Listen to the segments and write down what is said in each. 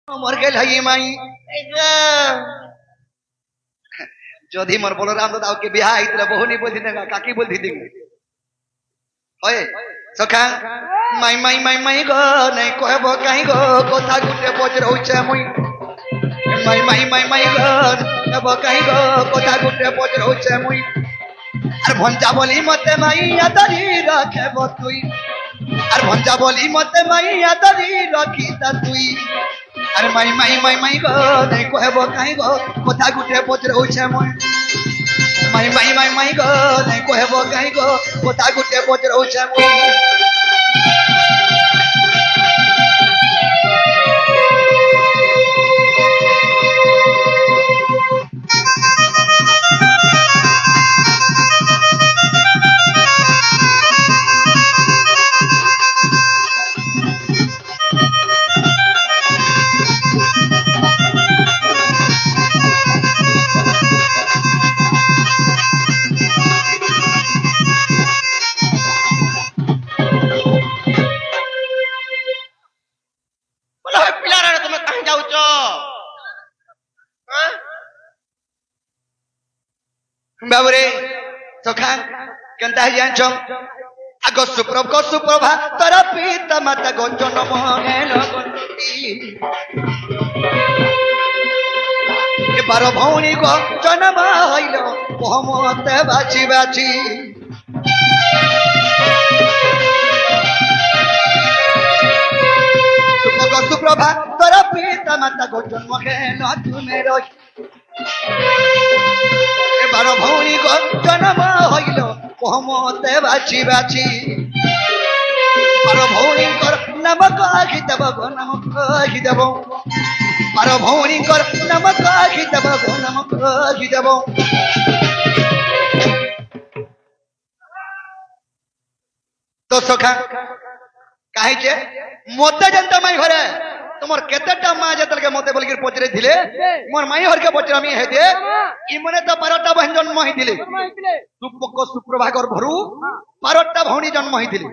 মর গেল hi my যদি মোর বলরাম দাদাকে বিয়া হইতলে বহুনি বলতি না কাকি বলতি দিন হয় সখা মাই মাই মাই মাই গো নাই কহব কাই গো কথা গুটে পচর হইছে মুই মাই মাই মাই মাই গো কহব কাই গো কথা গুটে পচর হইছে মুই আর ভঞ্জা বলি মতে মাইয়া ধরি রাখব তুই আর ভঞ্জা বলি মতে মাইয়া ধরি রাখিতা তুই আর মাই মাই মাই মাই গো নাই কহব কাই গো কথা গুটে পচর হইছে মুই মাই মাই মাই মাই গো নাই কহব কাই গো কথা গুটে পচর হইছে মুই बाबरे सखा केनता जानछ आगो सुप्रभा तोर पिता माता गो जन्म हेल ए बारो भौनी गो जन्म हइल मोहम्मते बाची बाची सुप्रभा तोर पिता माता गो जन्म हेल तुमे रही बारो भौनी गो जन्म हइल मोहम्मते बाची बाची बारो भौनी कर नाम काखी देव गो नाम काखी देव बारो भौनी कर नाम काखी देव गो नाम काखी देव तो सखा काहे जे मते जनता माई घरे তোমার কেতেটা মা যেতলকে মতে বলগির পচরে দিলে মোর মাই হরকে পচরে আমি হে দে ই মনে তো 12টা বহন জন্ম হইতিলে সুপক সুপ্রভাগর ভরু 12টা ভৌনি জন্ম হইতিলে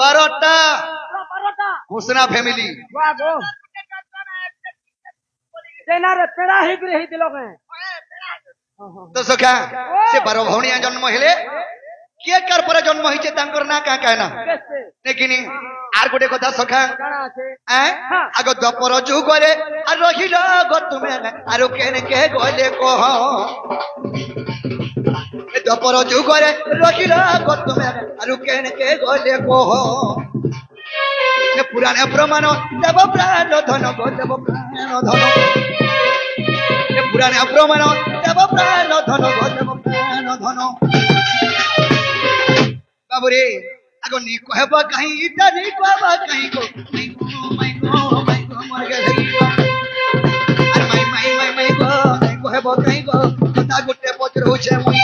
12টা ঘোষণা ফ্যামিলি বাহ গো তেনারে তেড়া হিগরে হইতিল কে তো সখা সে 12 ভৌনি জন্ম হেলে কে কার পরে জন্ম হইছে তাঙ্কর না কা কায় না দেখিনি আর গোটে কথা সখা আগ দ্বাপর যুগরে আর রহিল গো তুমি আর কেনে কে গলে কহ দ্বাপর যুগরে রহিল গো তুমি আর কেনে কে গলে কহ পুরাণে প্রমাণ দেব প্রাণ ধন গো দেব প্রাণ ধন পুরাণে প্রমাণ দেব প্রাণ ধন গো দেব প্রাণ ধন बाबूरे आगो नी कहबा कहीं इटा नी कहबा कहीं को माई गो मर गई अरे माई गो नहीं कहबा कहीं को कथा गुटे पचर हो छे मुई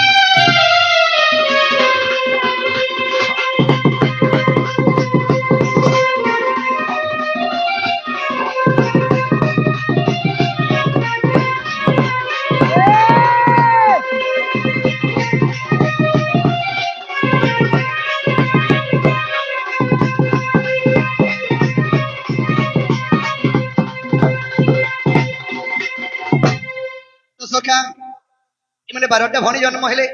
इमने 12टा भौणी जन्म हेले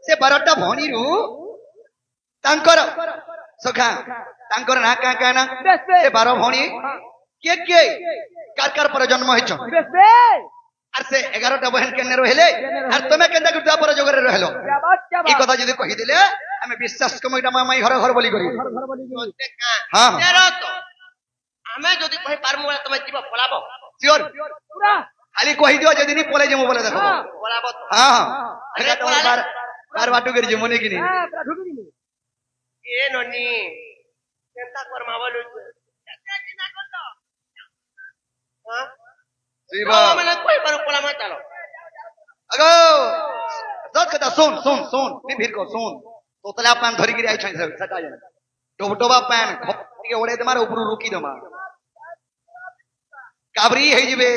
से 12टा भौणी रु तांकर सखा तांकर ना का का ना से 12 भौणी के कार पर जन्म होइछ আর সে 11টা বহন কেনে রহিলে আর তুমি কেনটা গুটা পর জগরে রহিলো এই কথা যদি কহি দিলে আমি বিশ্বাস কম এটা মাই ঘর ঘর বলি করি হ্যাঁ আমি যদি কই পারমু তুমি জীব পলাবো সিওর পুরা খালি কহি দিও যদি নি পলে যেমু বলে দেখো পলাবো হ্যাঁ এটা তো বার বাটু করি যেমনে কিনি হ্যাঁ পুরা ঢুকি দিনি এ ননি চিন্তা কর মা বলু চিন্তা করতো হ্যাঁ जीवा मैंने कोई बार पोला मत चलो अगो दस कथा सुन नी भीर को सुन तो तले पान धरी गिरी आई छ सटा जाने टोबटोबा पान खपके ओडे तमार ऊपर रुकी दमा काबरी हे जिबे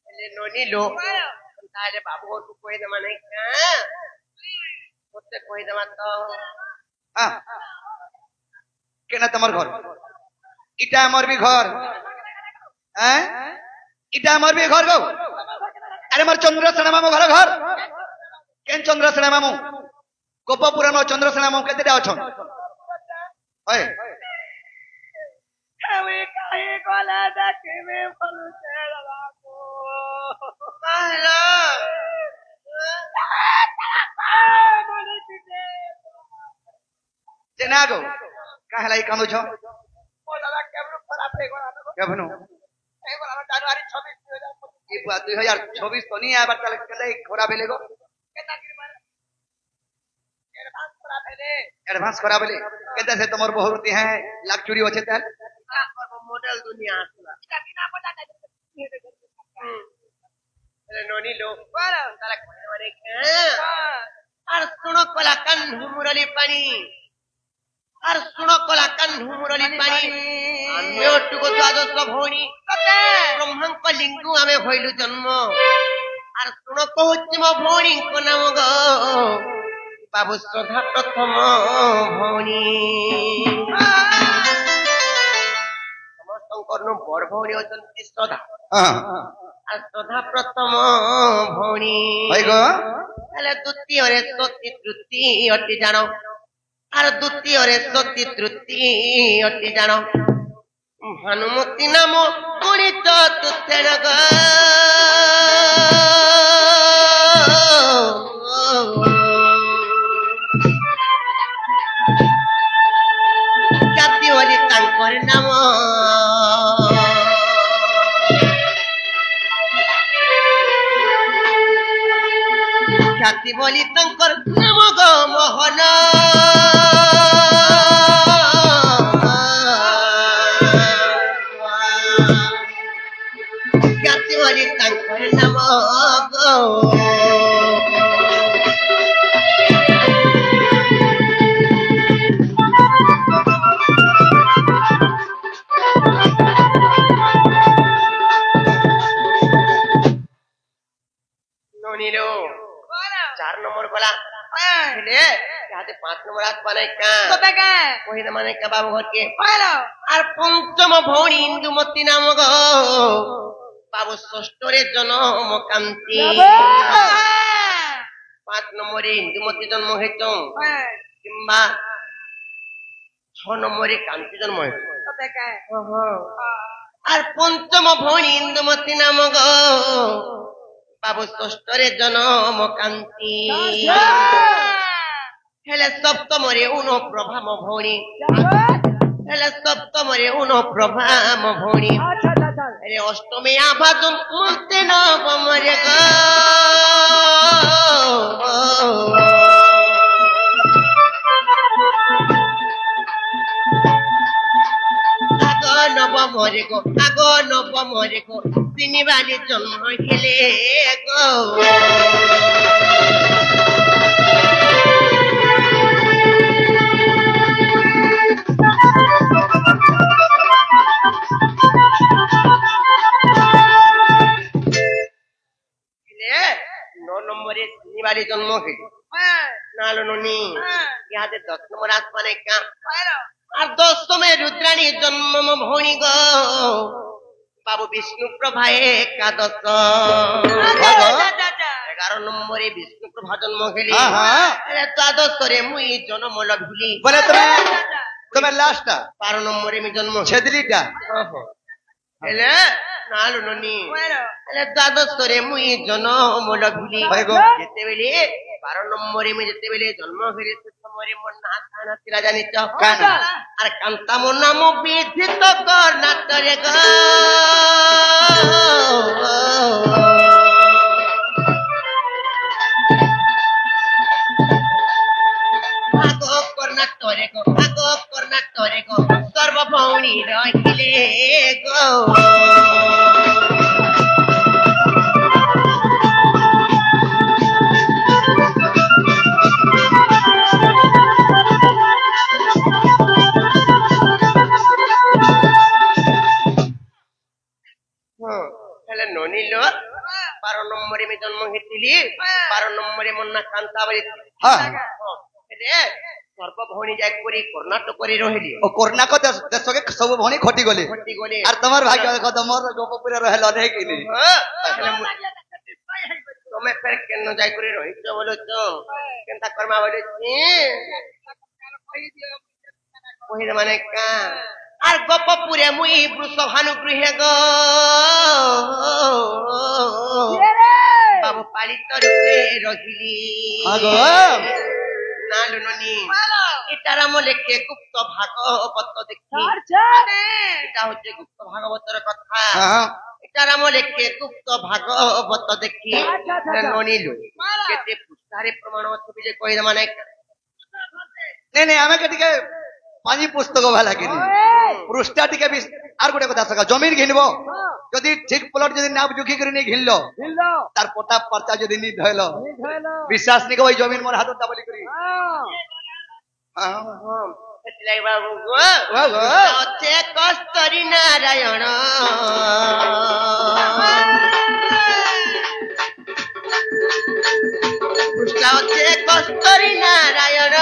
ले नोनी लो ताले बाबू को कोई दमा नहीं का ओते कोई दमा तो কেনা তোমার ঘর ইটা আমার বি ঘর হ্যাঁ ইটা আমার বি ঘর গো আরে আমার চন্দ্রসেনা মামু ঘর ঘর কেন চন্দ্রসেনা মামু গোপপুর চন্দ্রসেনা মামু কেতেটা অছন হয় চেনা গো কাহেলাই কান্দুছ কেন 2026 তো নিয়ে আবার তাহলে কেটে খরা বেলে গো एडवांस करा बोले कहते से तुम्हार बहुरुति है लक्चुरी होचे तल मॉडल दुनिया नोनी लो ताला माने আর শুনো কলা কান হুমুরলি পানি আর শুনো কলা কান হুমুরলি পানি আমি ওটুকু দ্বাদশ ভৌণী ব্রহ্মাঙ্ক লিঙ্গু আমি হইলু জন্ম আর শুনো কହୁଛି ମୋ ଭଉଣୀଙ୍କ ନାମ গো বাবু শ্রদ্ধা প্রথম ভৌণী ସମସ୍ତଙ୍କର ବଡ ଭଉଣୀ ଅଛନ୍ତି ଶ୍ରଦ୍ଧା আর শ্রদ্ধা প্রথম ভৌণী ହେଲେ ଦ୍ୱିତୀୟରେ ସତୀ ତୃତୀୟ ଅଟି ଜାଣ আর ଦ୍ୱିତୀୟରେ ସତୀ ତୃତୀୟ ଅଟି ଜାଣ ଭାନୁମତୀ ନାମ ଗୁଣିତ ତୁତେଣ ଗ ଜାତି ବୋଲି ତାଙ୍କର ନାମ খ্যাতি বলি তাঙ্কর নাম গো মোহন খ্যাতি বলি তাঙ্কর নাম গো ননিলো 4 নম্বর গলা হেলে যাতে 5 নম্বর হাত পানাই কা কত কা কইনা মানে কা বাবু ঘরকে কইলো আর পঞ্চম ভৌণী ইন্দুমতি নাম গো বাবু ষষ্ঠরে জন্ম কান্তি 5 নম্বরে ইন্দুমতি জন্ম হইতো কিংবা 6 নম্বরে কান্তি জন্ম হইতো কত কা আর পঞ্চম ভৌণী ইন্দুমতি নাম গো বাবু ষষ্ঠরে জন্ম কান্তি হেলে সপ্তমরে প্রভাম ভৌণী হেলে সপ্তমরে প্রভাম ভৌণী হেলে অষ্টমে আভাজন মন্তে নবমরে গ নবমরে গো আগ নবমরে গো তিনিবারে জন্ম খেলে গো নম্বরে তিনিবারে জন্ম খেলে নালো ননি ইহাতে 10 নম্বর আসমানে কা আর 10মে রুদ্রাণী জন্ম ভৌণী গো বাবু বিষ্ণু প্রভা একাদশ 11 নম্বরে বিষ্ণু প্রভা জন্ম খেলি দ্বাদশরে মুই জন্ম লভিলি বলে তুমি লাস্টটা 12 নম্বরে আমি জন্ম ছেদলিটা হেলে নালো ননি হেলে দ্বাদশরে মুই জন্ম লভিলি যেতেবেলে 12 নম্বরে আমি যেতেবেলে জন্ম হইলে সমরে মন না থানা তিরা জানিছ আর কান্তা মন নাম বিধিত কর্ণাটরে গ আগো কর্ণাটরে গো সর্বভৌণী রহিলে গো হেলে ননিলো 12 নম্বরে আমি জন্ম হয়েছিলি 12 নম্বরে মন্না কান্তা বাড়ি হেলে সর্বভৌণী ভনি যাই করি কর্ণাটকরে রহিলি ও কর্ণাটক দেশকে সব ভনি খটি গলে আর তোমার ভাগ্য দেখো তোমার গোপপুরে রহেল অনেক কিনি তুমি ফের কেন যাই করে রহিছ বলো তো কেনতা কর্মা বলেছি কহিলে মানে কা আর গোপপুরে মুই বৃষভানু গৃহে গো বাবু পালিত রূপে রহিলি না লুননি এটার আমলে কে গুপ্ত ভাগবত দেখি এটা হচ্ছে গুপ্ত ভাগবতের কথা এটার আমলে কে গুপ্ত ভাগবত দেখি ননিলু কেতে পুস্তারে প্রমাণ আছে যে কইলে মানে নেই নেই আমাকে টিকে পাঁচি পুস্তক ভাল লাগেনি পৃষ্ঠা টিকে আর গোটে কথা সকা জমিন ঘিনব যদি ঠিক প্লট যদি না জুখি করে নিয়ে ঘিনল তার পটা পর্চা যদি নি ধইল বিশ্বাস নি ওই জমিন মোর হাতত বলি করি বাবু হচ্ছে কস্তরী নারায়ণ হচ্ছে কস্তরী নারায়ণ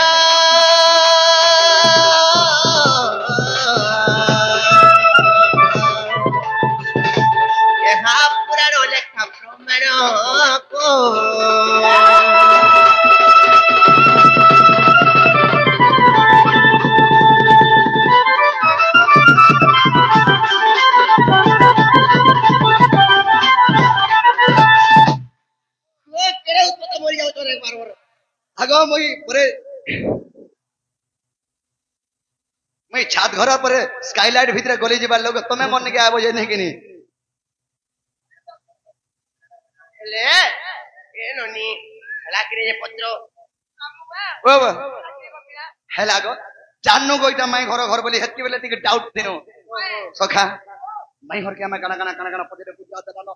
পুরানো লেখা প্রমাণ আগ মই পরে মই ছাদ ঘর পরে স্কাইলাইট ভিতরে গলি যাবার লোক তুমি মন কে আবো যে নাই কিনি হেলে এ ননি হেলা কিনে যে পত্র ও হেলা গো জানো কইটা মাই ঘর ঘর বলি হেতকি বেলে টিকে ডাউট দেনো সখা মাই ঘর কে আমা কানা কানা কানা কানা পতিরে বুঝা দানো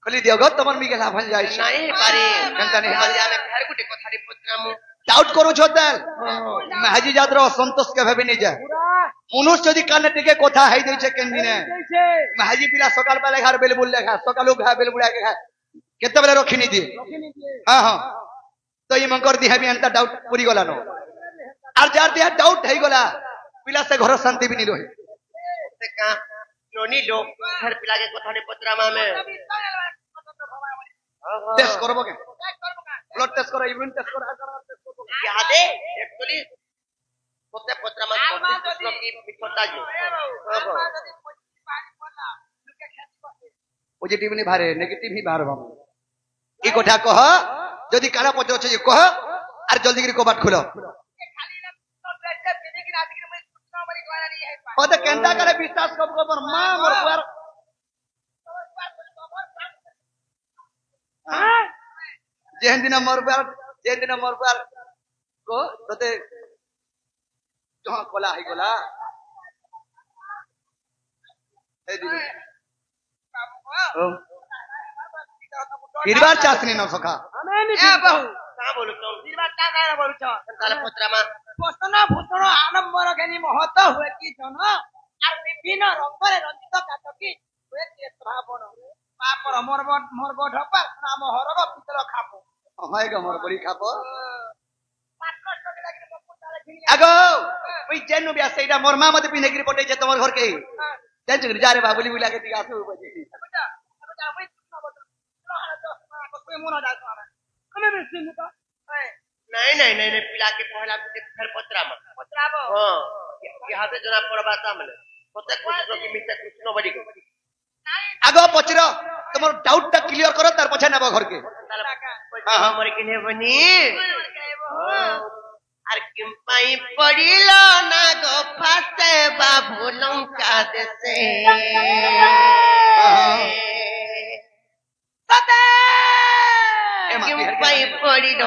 খলি দিও গো তোমার মিকে লাভ হয়ে যায় নাই পারে কেনতা নেই পারে আমি ফের গুটি কথা রে পত্রামু ডাউট করো ছোদাল মাহাজি যাত্রা অসন্তোষ কে ভাবে নিয়ে যায় মনুষ্য যদি কানে টিকে কথা হাই দিয়েছে কেন দিনে মাহাজি পিলা সকাল বেলা ঘর বেলে বললে খা সকালু খা বেলে বুড়া কে খা কেতে বেলা রখি নি দি হ্যাঁ হ্যাঁ তো ই মঙ্কর দি হেবি এন্তা ডাউট পুরি গলা নো আর যার দিয়া ডাউট হই গলা পিলা সে ঘর শান্তি বি নি রহে কা ননি লোক ফের পিলা কে কথা রে পত্রামা মে টেস্ট করব কে ব্লাড টেস্ট করা ইউরিন টেস্ট করা यादे एक्चुअली होते पत्रमा प्रश्न की मित्रता जो पॉजिटिव नहीं बाहर नेगेटिव ही बाहर बाबू ई कोठा कह जदी काला पत्र আছে যে কহ আর জলদি করে কবাট খুলো ওতে কেনটা করে বিশ্বাস কব কব মা মোর পুয়ার যেন দিন মোর পুয়ার को तोते जहां कोला है गोला ए दिनु फिरबार चासनी न सका ए बहु का बोलु तो फिरबार ता का बोलु छ काला पत्रमा पोषण भूषण आडंबर घेनी महत्व हुए की जन আর বিভিন্ন রঙরে রঞ্জিত কাটকি हुए के শ্রাবণ পাপর মরব ঢপার নাম হরব পিতর খাবো হয় গো মর বড়ি খাবো আগো ওই জেনু বিয়া সেইটা মোর মা মতে পিনে গিরি পটাইছে তোমার ঘর কে জানছ কি যারে বাবুলি বুলা কে দিগা আসু বজি नहीं नहीं नहीं नहीं पिला के पहला के फिर पत्रामा पत्राबो हां यहां से जना पड़बाता मने होते कुछ की मित्र कुछ न बड़ी আগো পচর তোমার ডাউটটা ক্লিয়ার করো তার পছন্দ নেবা ঘর কে हां हां मरे किने बनी আর কিম্পাই পড়িল না গো ফাতে বাবু লঙ্কা দেশে সতে কিম্পাই পড়িল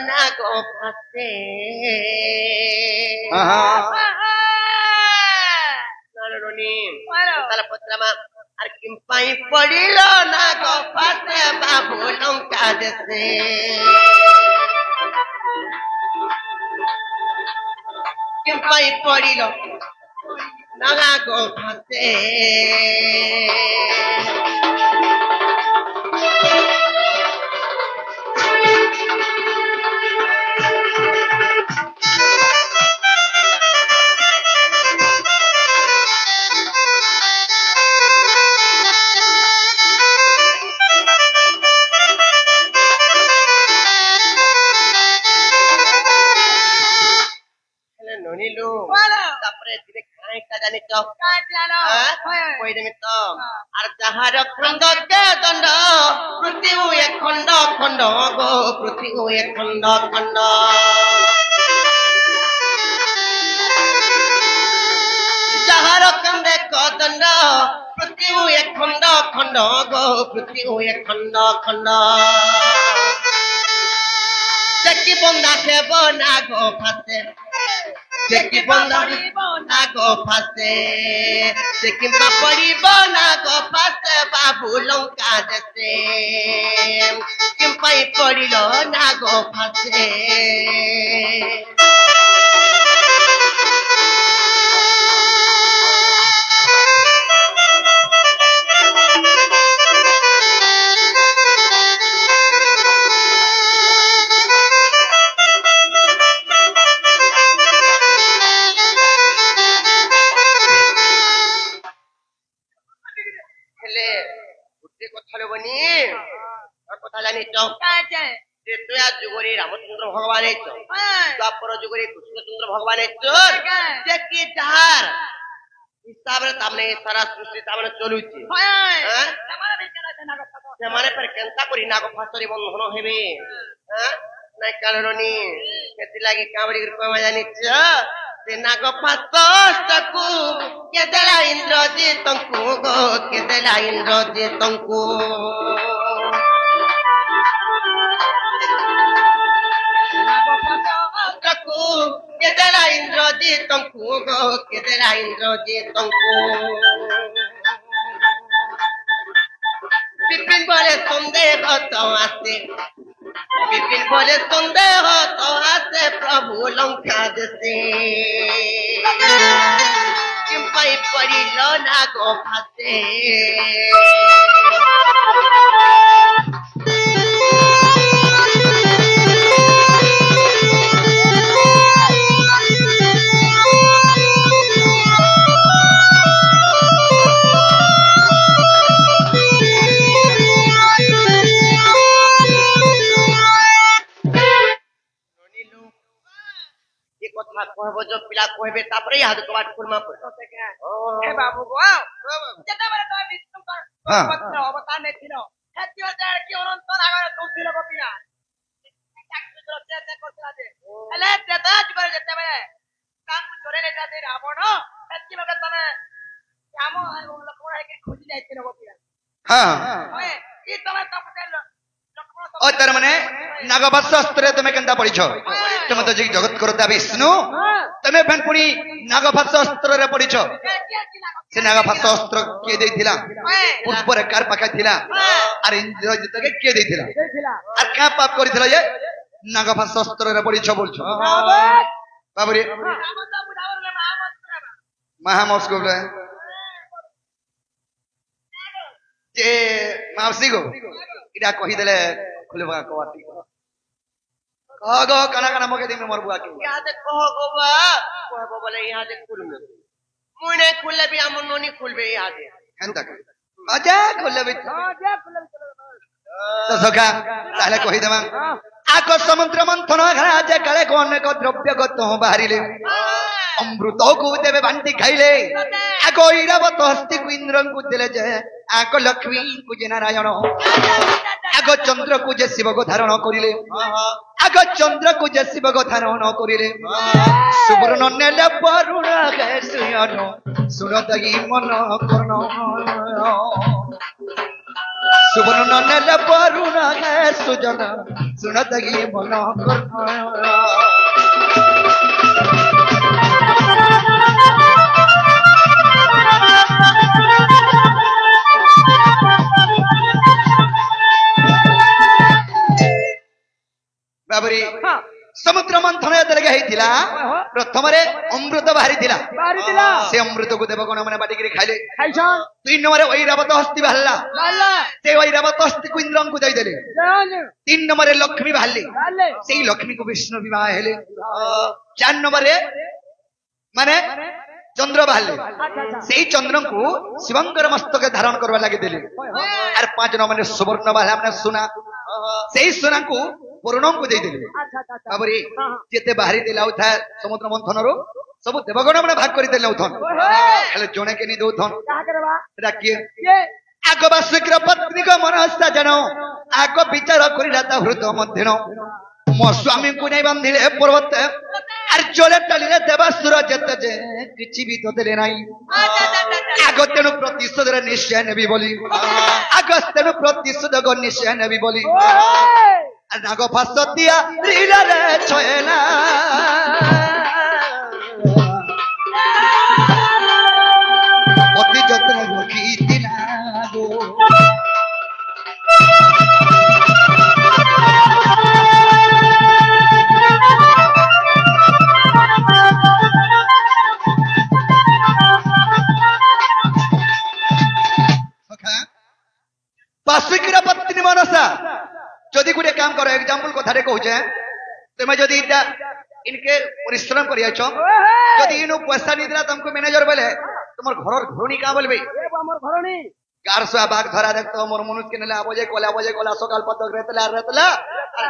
না গো ফাতে নারনি তালা পত্রামা আর কিম্পাই পড়িল না গো ফাতে বাবু লঙ্কা দেশে কিম্পাই পড়িল না গো ফাতে ତାପରେ ଏଥିରେ କାହିଁଟା ଜାଣିଛ କହିଦେମି ତ ଆର ଯାହାର ଖଣ୍ଡ କେ ଦଣ୍ଡ ପୃଥ୍ୱୀ ହୁଏ ଖଣ୍ଡ ଖଣ୍ଡ ଗো ପୃଥ୍ୱୀ ହୁଏ ଖଣ୍ଡ ଖଣ୍ଡ ଯାହାର ଖଣ୍ଡେ କଦଣ୍ଡ ପୃଥ୍ୱୀ ହୁଏ ଖଣ୍ଡ ଖଣ୍ଡ ଗো ପୃଥ୍ୱୀ ହୁଏ ଖଣ୍ଡ ଖଣ୍ଡ Jackie Bonda Sebo Nago Pase Jackie Bonda Nago Pase Jackie Papori Bonago Pase Babu Lonka Dese Kim Pai Porilo Nago Pase কথা জানিছ ত্রেতয়া যুগরে রামচন্দ্র ভগবান হেছ দ্বাপর যুগরে কৃষ্ণচন্দ্র ভগবান হেছ যে কি যাহার হিসাବରେ ତାମାନେ ସାରା ସୃଷ୍ଟି ତାମାନେ ଚଲୁଛି ସେମାନେ ଫେର କେନ୍ତା କରି ନାଗ ଫାସରେ ବନ୍ଧନ ହେବେ ନାଇଁ କାରଣନି ସେଥିଲାଗି କାମରି କହିବା ଜାଣିଛ ସେ ନାଗ ଫାସକୁ କେ ଦେଲା ଇନ୍ଦ୍ରଜିତଙ୍କୁ ଗୋ କେ ଦେଲା ଇନ୍ଦ୍ରଜିତଙ୍କୁ Kedela Indrajitଙ୍କୁ go kedela Indrajitଙ୍କୁ Bipin bole সন্দেহ তো আসে Bipin bole সন্দেহ তো আসে প্রভু লঙ্কা দেশে কিম্পাই পড়িল না গো ফাসে कहब जो पिला कहबे तापरे याद कबाट कुरमा पर हे बाबू गो जेता बरे तो विष्णु का पत्र अवतार ने थिलो हेतियो जाय कि अनंत रागर तो थिलो पिला ताकि तो जेते कोतला दे हले जेता जबर जेते बरे काम चोरे ले जाते रावण हेति लगे तने राम लक्ष्मण है के खोजी जाय थिलो पिला हां ओए ई तने तप देल ओ तर माने नागवत्स अस्त्र तुमे केंता पढिछो तुमे तो जगत करता विष्णु तुमे फेन पुनी नागवत्स अस्त्र रे पढिछो से नागवत्स अस्त्र के देथिला पूर्व रे कार पाका थिला अरे इंद्रजित के देथिला आ का पाप करिथिला जे नागवत्स अस्त्र रे पढिछो बोलछो बाबरे महामस को जे मावसी को इडा कहि देले खुलबा कवाटी कह गो कना कना मके दिमे मोर बुआ के यहाँ से कह गो बा कह बोले यहाँ से खुल में मुने खुले भी हम नोनी खुलबे यहाँ से केनता के आजा खुले भी आजा खुले तो सखा ताले कहि देमा आको समुद्र मंथन घराजे काले कोन को द्रव्य गत बाहरिले अमृत को देवे बांटी खाइले आको इरावत हस्ती को इंद्रन को देले जे आको लक्ष्मी को जे नारायण आगो चंद्र को जे शिव को धारण करिले आगो चंद्र को जे शिव को धारण करिले सुवर्ण नेले वरुण के सुयन सुरदगी मन कर्ण सुवर्ण नेले वरुण के सुजन सुरदगी मन कर्ण बाबरी समुद्र मंथन जतरे हेतिला प्रथम रे अमृत बाहरी थिला से अमृत को देवगण माने बाटी के खाइले खाइछन दुई नंबर ऐरावत हस्ती बाहला से ऐरावत हस्ती को इंद्रन को दई देले तीन नंबर रे लक्ष्मी बाहली सेही लक्ष्मी को विष्णु विवाह हेले चार नंबर रे माने चंद्र बाहले सेही चंद्र को शिवंकर मस्तक धारण करवा लागि देले आर पांच नंबर रे सुवर्ण बाहला माने सोना सेही सोना को पूर्णम को दे देले बाबरे जेते बाहरी दिलाउ था समुद्र मंथन रो सब देवगण मैंने भाग करते नौथन हेले जणे के नहीं दौथन एटा किए आग बासुकीर पत्नी को मनस्ता जानो आग विचार कर हृदय मध्य मो स्वामी को नहीं बांधिले पर्वत আর জলে টালিলে দেবাসুর যেতে যে কিছু भी তো দিলে নাই আগ তেণু প্রতিশোধের নিশ্চয় নেবি বলি আগ তেণু প্রতিশোধ নিশ্চয় নেবি বলি আর নাগ ফাঁস দিয়া রিলারে ছয়না অতি যত্ন রখি দিলা গো बासुकीर पत्नी मनसा जदि गोटे काम करो एग्जांपल कथारे कहूचे तुम जदि इनके परिश्रम करियाछ जदि इनु पैसा नहीं दिला तुमको मैनेजर बोले तुमर घर घरणी का बोलबे हमर घरणी गारसुआ बाग धरा देखतो मोर मनुष्य के नेला आबजे कोला सकाल पतक रेतला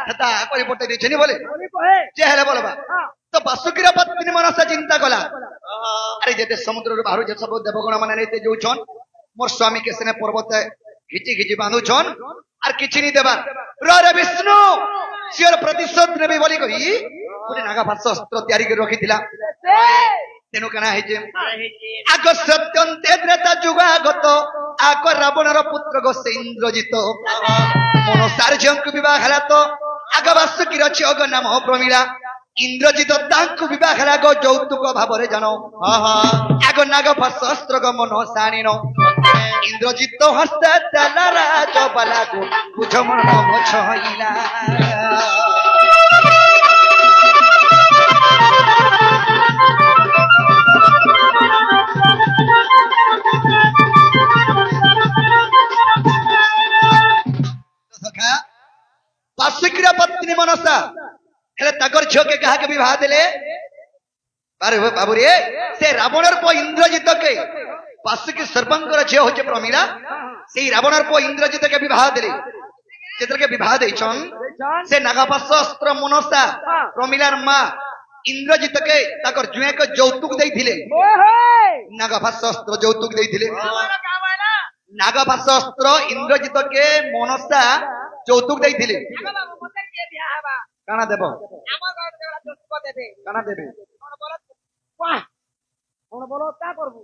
ठता कोई पटे दिछनी बोले जे हेले बोलबा तो बासुकीर पत्नी मनसा चिंता कला अरे जेते समुद्र रे बाहर जे सब देवगण माने नेते जोछन मोर स्वामी के सने पर्वत घिची घिची बांधुछन और किछि नहीं देबा रे विष्णु सियर प्रतिशोध नेबे बोली कही गोटे नागा फास अस्त्र तैयारी कर रखिथिला तेनु कना हे जे आग सत्यंते त्रेता जुगागत आग रावणर पुत्र गोसे इंद्रजित मन सार्जंक विवाह हला तो आग बासुकीर छिग नाम प्रमीला इंद्रजित तांकु विवाह हला गो यौतुक भावरे जानो आग नाग फास अस्त्र ग मन सानिनो इंद्रजित हस्त तलरा जबला को बुझ मन छइला बासुकीर पत्नी मनसा हेले ताकर झियो के कहा के विवाह देले अरे बाबू रे से रावणर पो इंद्रजित के बासुकी सर्पंकर झियो होचे प्रमीला से रावणर पो इंद्रजित के विवाह देले जेतर के विवाह देछन से नागापास अस्त्र मनसा प्रमीलार मां इंद्रजित के ताकर जुए के यौतुक देथिले नागापास अस्त्र यौतुक देथिले नागापास अस्त्र इंद्रजित के मनसा यौतुक देथिले काना देबो काना देबे कोन बोलो का करबू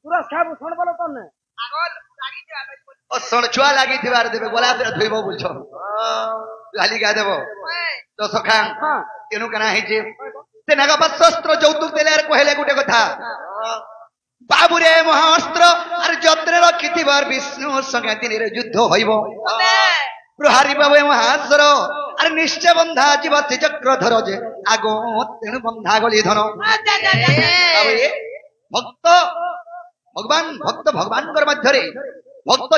तुरस खाबू कोन बोलो तने आगल लागी दिबा ओ सणछुआ लागी दिबार देबे गोला फेर धोइबो बुझो लाली गा देबो तो सखा केनु कना हे जे ते नागापास शस्त्र यौतुक देले आर कहले गुटे कथा बाबू रे महाअस्त्र आर जत्रे रखिथिबार विष्णु संगे दिने युद्ध होइबो प्रहारी बाबू महासर अरे निश्चय बंधा जीव से चक्रधर जे आगो तेणु बंधा गली धन भक्त भगवान मध्य भक्त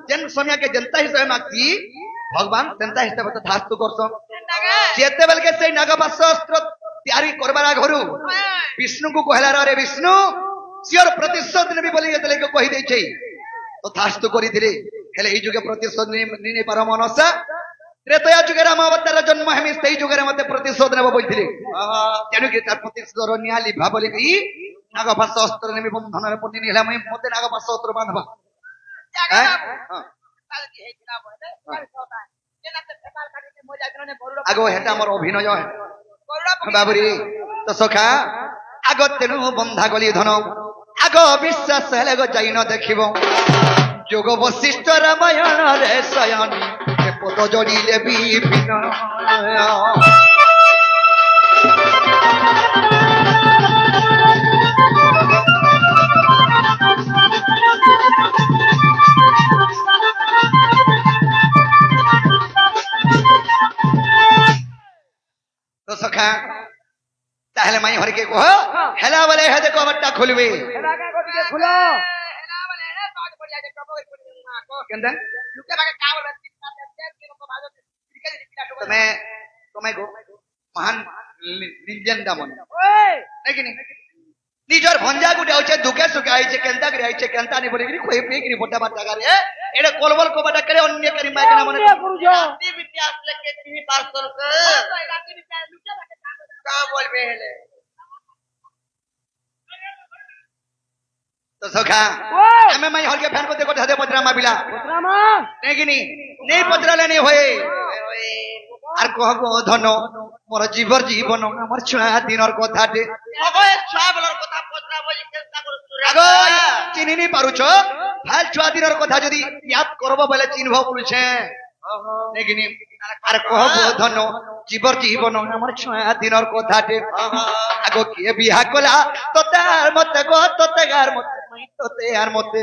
जेन समय के जनता हिसाब मागती भगवान जनता हिसाब धास्तु करसन जेते बेल के से नागपास अस्त्र तैयारी करबारा घरु विष्णु को कहला रे विष्णु सियर प्रतिशोध नेबी बोली जेते के कहि दै छै तो धास्तु करि दिले हेले ई जुगे प्रतिशोध नि पार मनसा त्रेतया जुगे राम अवतार जन्म हेमि सेई जुगे मते प्रतिशोध नेबो बोलथिले तेनु के तार प्रतिशोध नियाली भाबले की नागपास अस्त्र नेबी बंधन रे पन्नी निला मई मते नागपास अस्त्र बांधबा आगो हेटा मोर अभिनय बाबुरी तो सखा आगो तेनु बंधा गली धन आगो विश्वास हेले गो जाई न देखिबो जोग वशिष्ठ रामायण रे सयनी पद जड़िले विपिन तो सखा ताहले माई हर के कह हेला वाले हे देखो बट्टा खुलबे हेला का को के खुलो हेला वाले हे बात बढ़िया जे कबो केंदा लुके बाके कावल तुम्हें गो महान निजेंदा मन लेकिन निजर भंजा गुटे आउचे दुके सुके आइचे केंता करी आइचे केंता नि बोली कोई पे करी फोटा बाटा करे एडे कोलबल को बाटा करे अन्य करी माय केना मन राती विद्या लेके टीवी पार्सल के राती विद्या लुके बाके का बोलबे हेले তো সখা ও আমি মাই হলকে ফ্যান করতে কথা দে পচরা মাবিলা পত্রামা নেগিনি নেই পচরালে নেই হয়ে আর কহ গো ধন মোর জীবর জীবন আমার ছুয়া দিনর কথাটে আগো চিনি নি পারুছ ভাল ছুয়া দিনর কথা যদি ইয়াদ করব বলে চিনব বলছে নেগিনি আর কহ গো ধন জীবর জীবন আমার ছুয়া দিনর কথাটে আগো কিয়ে বিহা কলা তোতে আর মতে গো তোতে আর মতে তোতে আর মতে